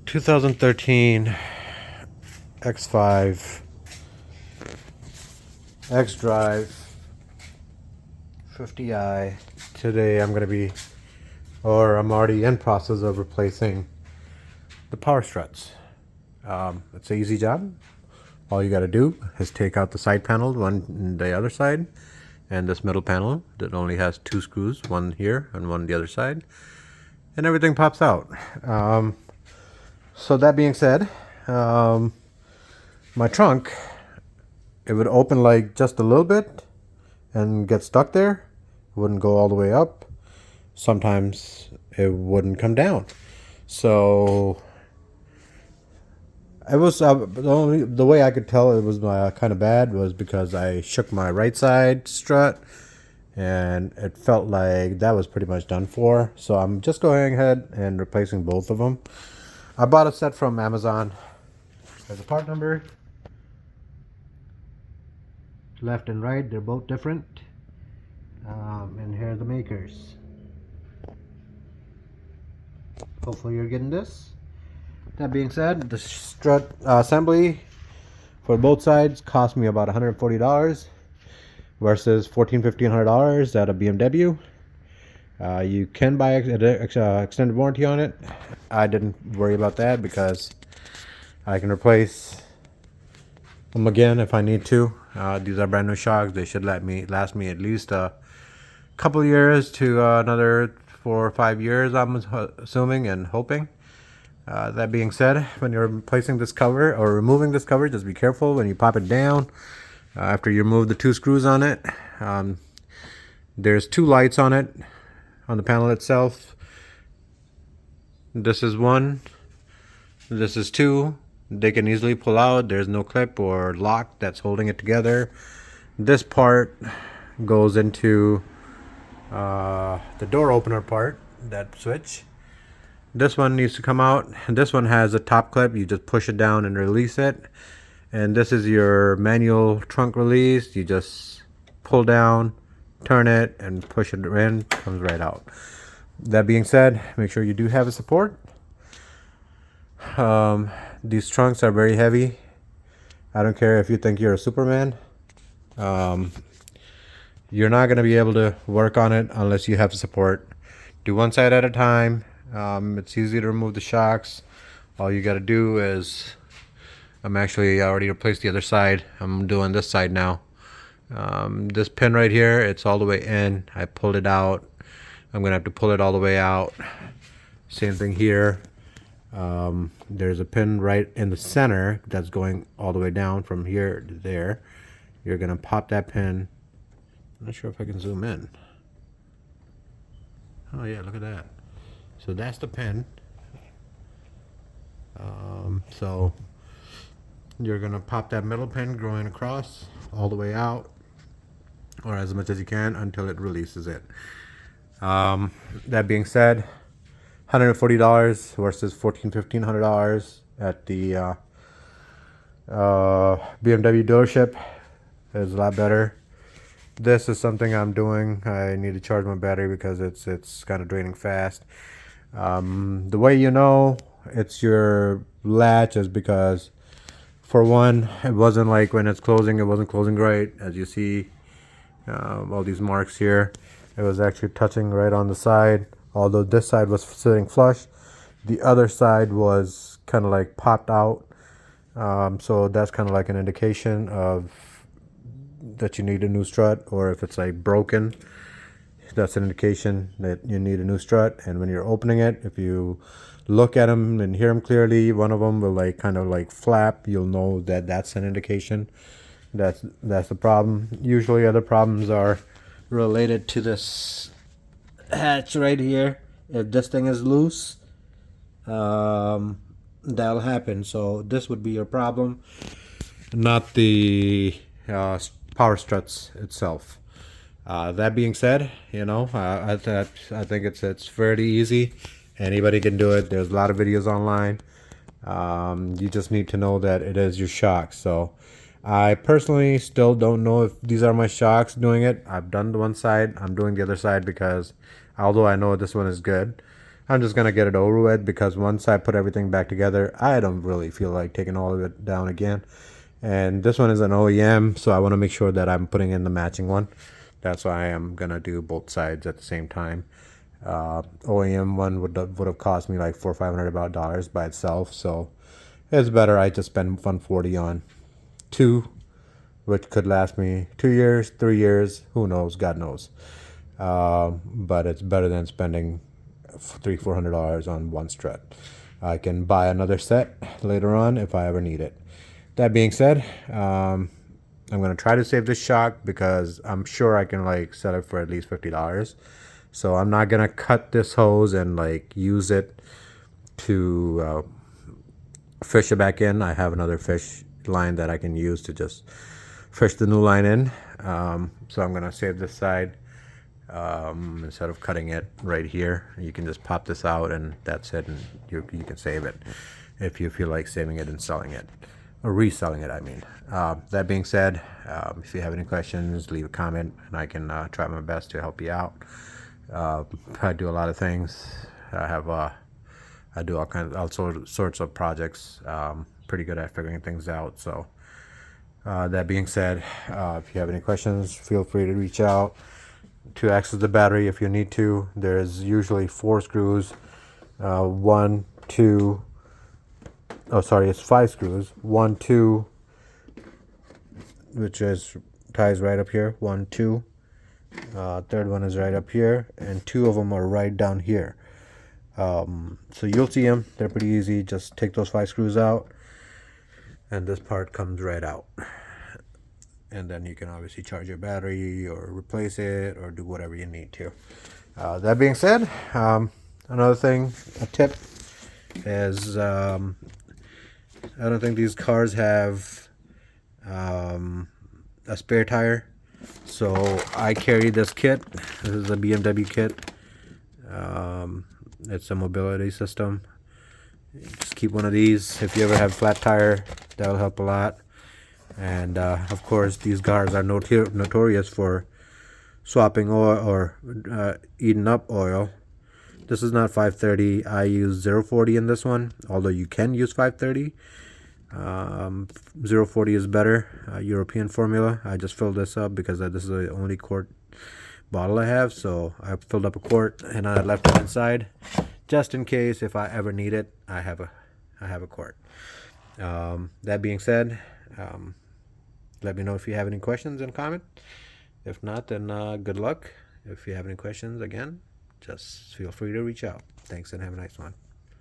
2013 X5 X Drive 50i. Today I'm already in process of replacing the power struts. It's an easy job. All you got to do is take out the side panel, one on the other side, and this middle panel that only has two screws, one here and one on the other side, and everything pops out. So that being said, my trunk, it would open like just a little bit and get stuck there. It wouldn't go all the way up. Sometimes it wouldn't come down. So it was the way I could tell it was kind of bad was because I shook my right side strut and it felt like that was pretty much done for. So I'm just going ahead and replacing both of them. I bought a set from Amazon. There's a part number. Left and right, they're both different. And here are the makers. Hopefully you're getting this. That being said, the strut assembly for both sides cost me about $140 versus $1,400-$1,500 at a BMW. You can buy extended warranty on it. I didn't worry about that because I can replace them again if I need to. These are brand new shocks. They should last me at least a couple years to another 4 or 5 years, I'm assuming and hoping. That being said, when you're replacing this cover or removing this cover, just be careful when you pop it down. After you remove the two screws on it, there's two lights on it, on the panel itself. This is one, this is two. They can easily pull out. There's no clip or lock that's holding it together. This part goes into the door opener part, that switch. This one needs to come out. This one has a top clip. You just push it down and release it. And this is your manual trunk release. You just pull down, turn it, and push it in. Comes right out. That being said, make sure you do have a support. These trunks are very heavy. I don't care if you think you're a Superman. You're not going to be able to work on it unless you have support. Do one side at a time. It's easy to remove the shocks. All you got to do is, I already replaced the other side. I'm doing this side now. This pin right here, it's all the way in. I pulled it out. I'm going to have to pull it all the way out. Same thing here. There's a pin right in the center that's going all the way down from here to there. You're going to pop that pin. I'm not sure if I can zoom in. Oh yeah, look at that. So that's the pin. So you're going to pop that middle pin going across all the way out, or as much as you can until it releases it. That being said, $140 versus $1,400-$1,500 at the BMW dealership is a lot better. This is something I'm doing. I need to charge my battery because it's kind of draining fast. The way you know it's your latch is because, for one, it wasn't like when it's closing, it wasn't closing right. As you see, all these marks here, it was actually touching right on the side. Although this side was sitting flush, the other side was kind of like popped out. So that's kind of like an indication of that you need a new strut, or if it's like broken, that's an indication that you need a new strut. And when you're opening it, if you look at them and hear them clearly, one of them will like kind of like flap. You'll know that that's an indication. That's the problem. Usually other problems are related to this hatch right here. If this thing is loose, that'll happen. So this would be your problem, not the power struts itself. That being said, I think it's fairly easy. Anybody can do it. There's a lot of videos online. You just need to know that it is your shocks. So I personally still don't know if these are my shocks doing it. I've done the one side. I'm doing the other side because although I know this one is good, I'm just gonna get it over with, because once I put everything back together, I don't really feel like taking all of it down again. And this one is an OEM, so I want to make sure that I'm putting in the matching one. That's why I am gonna do both sides at the same time. OEM one would have cost me like $400-500 by itself, so it's better I just spend 140 on two, which could last me 2 years, 3 years, who knows, God knows. But it's better than spending $300-400 on one strut. I can buy another set later on if I ever need it. That being said, I'm gonna try to save this shock, because I'm sure I can like sell it for at least $50. So I'm not gonna cut this hose and like use it to fish it back in. I have another fish line that I can use to just fish the new line in. So I'm gonna save this side. Instead of cutting it right here, you can just pop this out and that's it, and you can save it if you feel like saving it and selling it, or reselling it, I mean. That being said, if you have any questions, leave a comment and I can try my best to help you out. I do a lot of things. I do all sorts of projects. Pretty good at figuring things out. So that being said, if you have any questions, feel free to reach out. To access the battery, if you need to, there's usually 4 screws. One, two. Oh, sorry, it's 5 screws. 1, 2, which is ties right up here. 1, 2. Third one is right up here, and 2 of them are right down here. So you'll see them. They're pretty easy. Just take those 5 screws out, and this part comes right out. And then you can obviously charge your battery or replace it or do whatever you need to. That being said, another thing, a tip is, I don't think these cars have a spare tire. So I carry this kit. This is a BMW kit. It's a mobility system. Just keep one of these. If you ever have flat tire, that'll help a lot. And of course, these cars are notorious for swapping oil or eating up oil. This is not 530. I use 040 in this one, although you can use 530. 040 is better, European formula. I just filled this up because this is the only quart bottle I have, so I filled up a quart and I left it inside just in case if I ever need it. I have a quart. That being said, let me know if you have any questions and comment. If not, then good luck. If you have any questions, again, just feel free to reach out. Thanks and have a nice one.